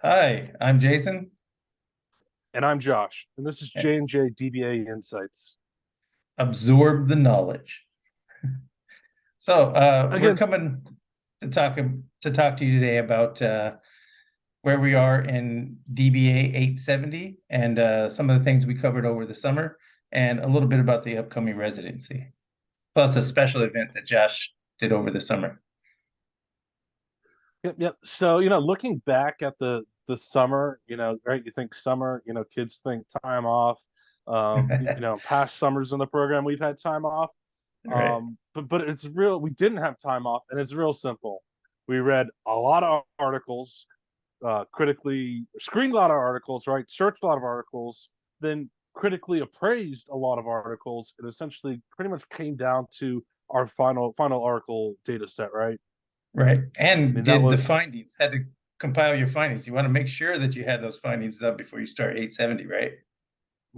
Hi, I'm Jason. And I'm Josh, and this is J&J DBA Insights. Absorb the knowledge. So we're Again, coming to talk to you today about where we are in DBA 870 and some of the things we covered over the summer, and a little bit about the upcoming residency, plus a special event that Josh did over the summer. yep. So, looking back at the summer, right? You think summer, kids think time off. Past summers in the program, we've had time off. Right, But it's real. We didn't have time off, and it's real simple. We read a lot of articles, critically screened a lot of articles, right? Searched a lot of articles, then critically appraised a lot of articles. It essentially pretty much came down to our final article data set, right? right. I And mean, that did the was findings, had to compile your findings. You want to make sure that you had those findings done before you start 870, right?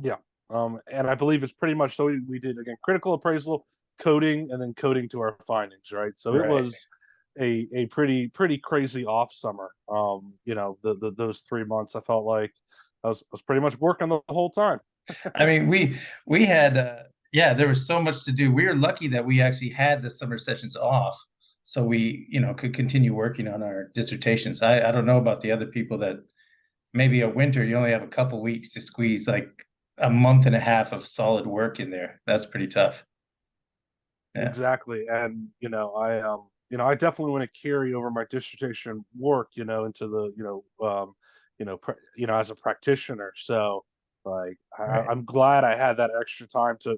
yeah. And I believe it's pretty much so we did again critical appraisal, coding, and then coding to our findings, right? So it Right. was a pretty crazy off summer. Those 3 months I felt like I was pretty much working the whole time. I mean, we had yeah, there was so much to do. We were lucky that we actually had the summer sessions off, so we, could continue working on our dissertations. I don't know about the other people that maybe a winter you only have a couple weeks to squeeze like a month and a half of solid work in there. That's pretty tough. Yeah. Exactly. And I definitely want to carry over my dissertation work, into the, as a practitioner. So like Right. I'm glad I had that extra time to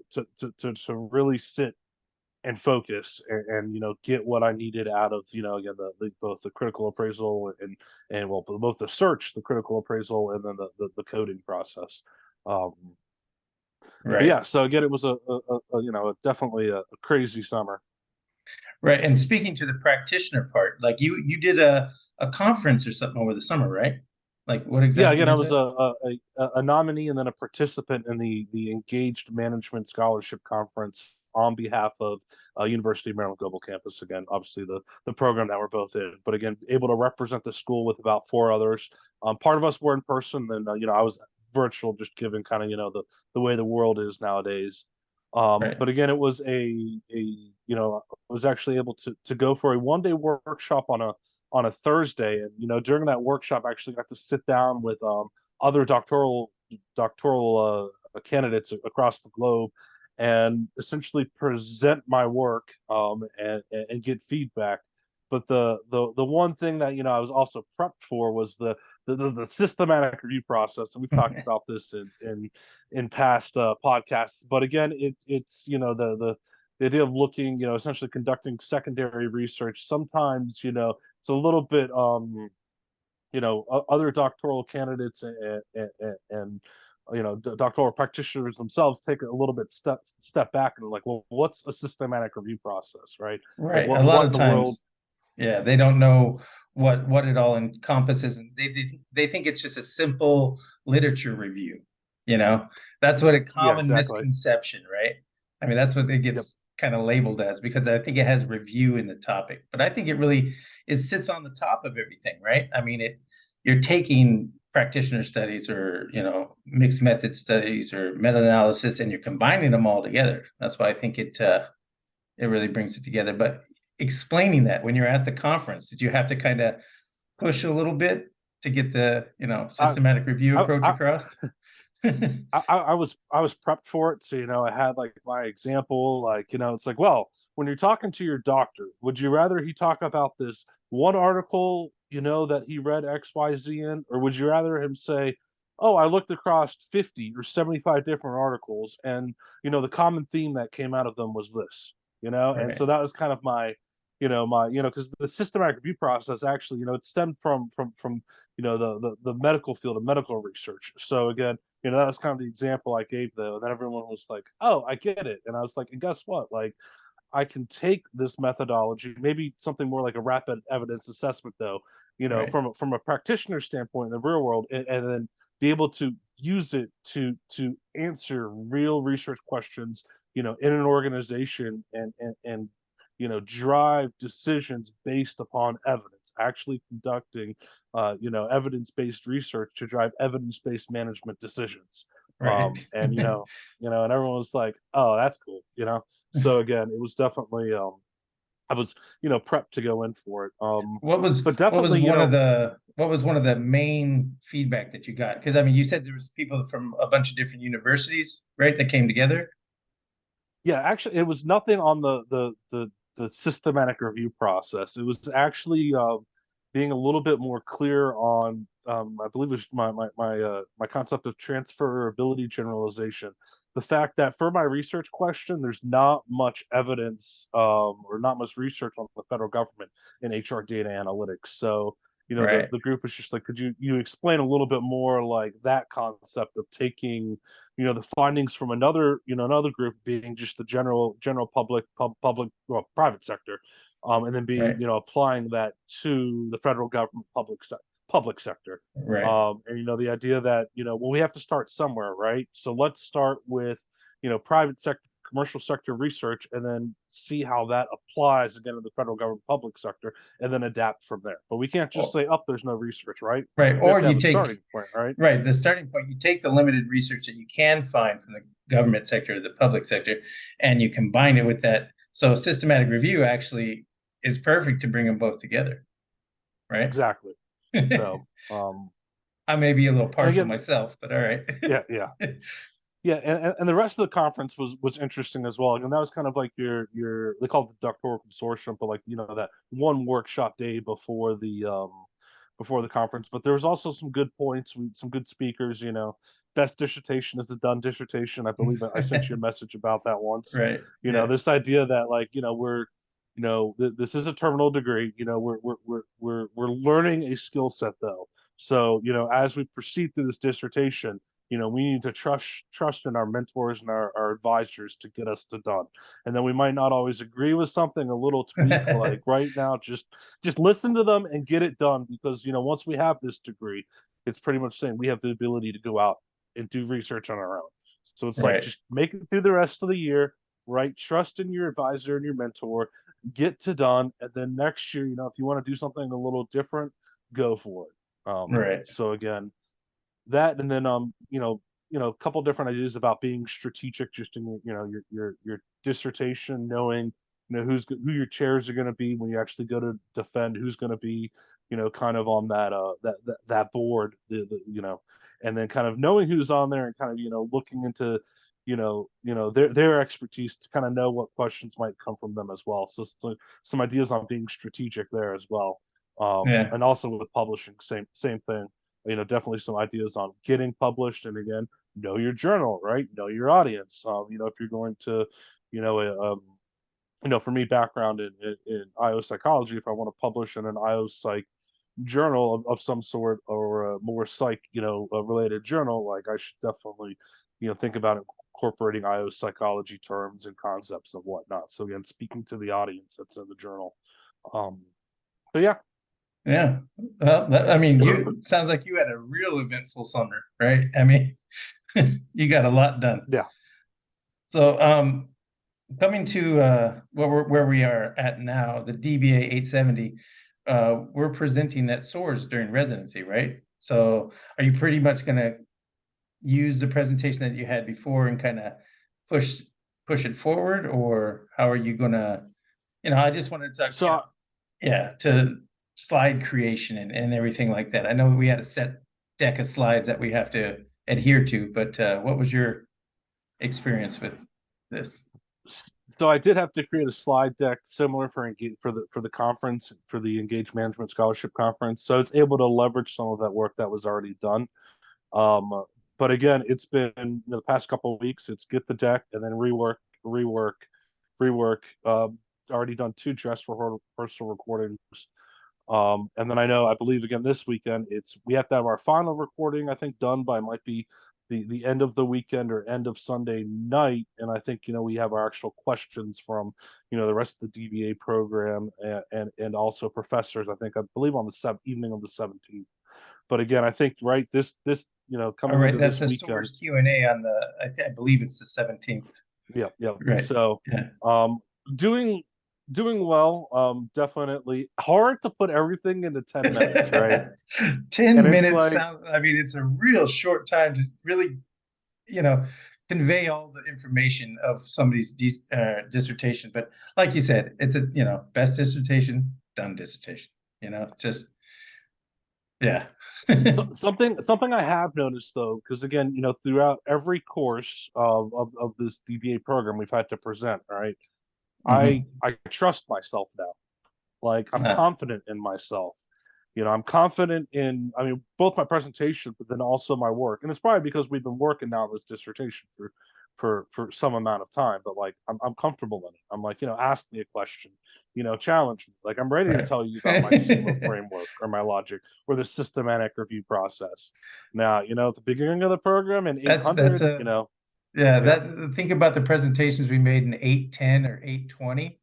really sit and focus and get what I needed out of, again both the critical appraisal and well both the search, the critical appraisal, and then the coding process. Um, but Right. yeah, so again, it was definitely a crazy summer. Right. And speaking to the practitioner part, like you did a conference or something over the summer, right? Like what Yeah, exactly again, I was was that? a nominee and then a participant in the Engaged Management Scholarship Conference on behalf of University of Maryland Global Campus. Again, obviously the program that we're both in, but again, able to represent the school with about four others. Part of us were in person, and I was virtual, just given kind of the way the world is nowadays. Right. But again, it was I was actually able to go for a 1 day workshop on a Thursday, and during that workshop, I actually got to sit down with other doctoral candidates across the globe, and essentially present my work and get feedback. But the one thing that I was also prepped for was the systematic review process, and we've talked about this in past podcasts. But again, it's the idea of looking, essentially conducting secondary research. Sometimes, it's a little bit other doctoral candidates and doctoral practitioners themselves take a little bit step back and like, well, what's a systematic review process, right? Like Right. A lot what in of the world? times, yeah, they don't know what it all encompasses, and they think it's just a simple literature review. You know, that's what a Yeah, common exactly. misconception, right? I mean, that's what it Yep. gets kind of labeled as because I think it has review in the topic, but I think it sits on the top of everything, right? I mean, you're taking practitioner studies or mixed method studies or meta-analysis, and you're combining them all together. That's why I think it really brings it together. But explaining that when you're at the conference, did you have to kind of push a little bit to get the, I, systematic review I, approach I, across? I was prepped for it. So, I had like my example, like, it's like, well, when you're talking to your doctor, would you rather he talk about this one article, that he read XYZ in, or would you rather him say, oh, I looked across 50 or 75 different articles, and the common theme that came out of them was this, and Right. so that was kind of because the systematic review process actually, it stemmed from the medical field of medical research. So again, that was kind of the example I gave though. And then everyone was like, oh, I get it. And I was like, and guess what? Like, I can take this methodology, maybe something more like a rapid evidence assessment, though, Right. from a practitioner standpoint in the real world, and then be able to use it to answer real research questions, in an organization and drive decisions based upon evidence, actually conducting, evidence-based research to drive evidence-based management decisions. Right. And and everyone was like, "Oh, that's cool," So again, it was definitely, I was, prepped to go in for it. But What was definitely, one of the main feedback that you got? Because I mean, you said there was people from a bunch of different universities, right, that came together. yeah, actually, it was nothing on the systematic review process. It was actually being a little bit more clear on, I believe it was my concept of transferability generalization. The fact that for my research question, there's not much evidence or not much research on the federal government in HR data analytics. So, Right. the group was just like, could you explain a little bit more like that concept of taking the findings from another group being just the general public, well, private sector, and then being Right. applying that to the federal government public sector, Right. and the idea that well, we have to start somewhere, right? So let's start with private sector, commercial sector research, and then see how that applies again to the federal government public sector, and then adapt from there. But we can't just Or, say, "Up, there's no research," right? right. We have Or to have you a take, starting point, right? right, the starting point, you take the limited research that you can find from the government sector or the public sector, and you combine it with that. So systematic review actually is perfect to bring them both together, right? Exactly. I So, may be a little and partial again, myself, but all right. yeah, yeah, yeah, and the rest of the conference was interesting as well, and that was kind of like your they call it the doctoral consortium, but like that one workshop day before the conference. But there was also some good points, some good speakers. Best dissertation is a done dissertation. I believe I sent you a message about that once. Right. Yeah. This idea that like we're this is a terminal degree. We're learning a skill set though. So as we proceed through this dissertation, we need to trust in our mentors and our advisors to get us to done. And then we might not always agree with something, a little tweak, like right now, just listen to them and get it done. Because once we have this degree, it's pretty much saying we have the ability to go out and do research on our own. So it's like Right. just make it through the rest of the year, right? Trust in your advisor and your mentor, get to done, and then next year, if you want to do something a little different, go for it. Right. So again, that, and then a couple different ideas about being strategic just in your dissertation, knowing who your chairs are going to be when you actually go to defend, who's going to be kind of on that board, and then kind of knowing who's on there and kind of looking into their expertise to kind of know what questions might come from them as well. So some ideas on being strategic there as well. Yeah. And also with publishing, same thing. Definitely some ideas on getting published, and again, know your journal, right? Know your audience. If you're going to, for me, background in IO psychology, if I want to publish in an IO psych journal of some sort, or a more psych, a related journal, like I should definitely, think about incorporating IO psychology terms and concepts and whatnot. So again, speaking to the audience that's in the journal. But yeah. Yeah. Well, I mean, you sounds like you had a real eventful summer, right? I mean, you got a lot done. Yeah. So, coming to where we are at now, the DBA 870, we're presenting at SOARS during residency, right? So, are you pretty much going to use the presentation that you had before and kind of push it forward, or how are you going to, I just wanted to talk, So yeah, to slide creation and everything like that. I know we had a set deck of slides that we have to adhere to, but what was your experience with this? so I did have to create a slide deck similar for the conference, for the Engage Management Scholarship Conference. So I was able to leverage some of that work that was already done. Um, but again, it's been the past couple of weeks. It's get the deck and then rework. Already done 2 dress rehearsal recordings. And then I believe again this weekend we have to have our final recording, I think, done by might be the end of the weekend or end of Sunday night. And I think we have our actual questions from the rest of the DBA program, and also professors. I believe on the evening of the 17th. But again, I think right this All coming right, into that's this a weekend. SOARS Q&A on I believe it's the 17th. Yeah, yeah. Right. So Yeah. um doing doing well. Definitely hard to put everything into 10 minutes, right? 10 And it's minutes like, sound, I mean, it's a real short time to really, you know, convey all the information of somebody's dissertation. But like you said, it's a, best dissertation, done dissertation, just, yeah. something I have noticed though, because again, throughout every course of this DBA program we've had to present, right? Hmm. I trust myself now. Like I'm Ah, confident in myself. I'm confident in, I mean, both my presentation, but then also my work. And it's probably because we've been working now on this dissertation for some amount of time. But like I'm comfortable in it. I'm like, ask me a question, challenge me. Like I'm ready to right. tell you about my SEMA framework or my logic or the systematic review process. Now, at the beginning of the program in That's 800, a, yeah, yeah. think about the presentations we made in 810 or 820.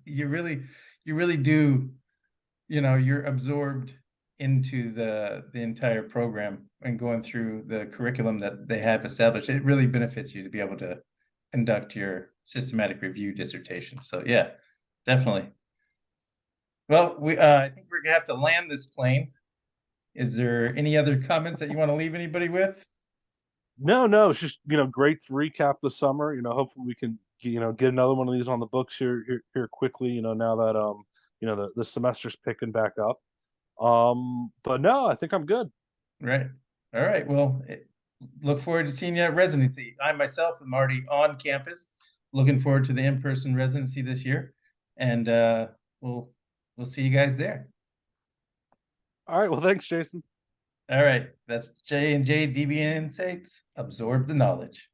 You really do, you're absorbed into the entire program and going through the curriculum that they have established. It really benefits you to be able to conduct your systematic review dissertation. So yeah, definitely. Well, I think we're gonna have to land this plane. Is there any other comments that you want to leave anybody with? No, no, it's just, great to recap the summer. Hopefully we can, get another one of these on the books here quickly, now that the semester's picking back up. But no, I think I'm good. Right. All right. Well, look forward to seeing you at residency. I myself am already on campus. Looking forward to the in-person residency this year. And we'll see you guys there. All right, well, thanks, Jason. All right. That's J and J DBN Insights. Absorb the knowledge.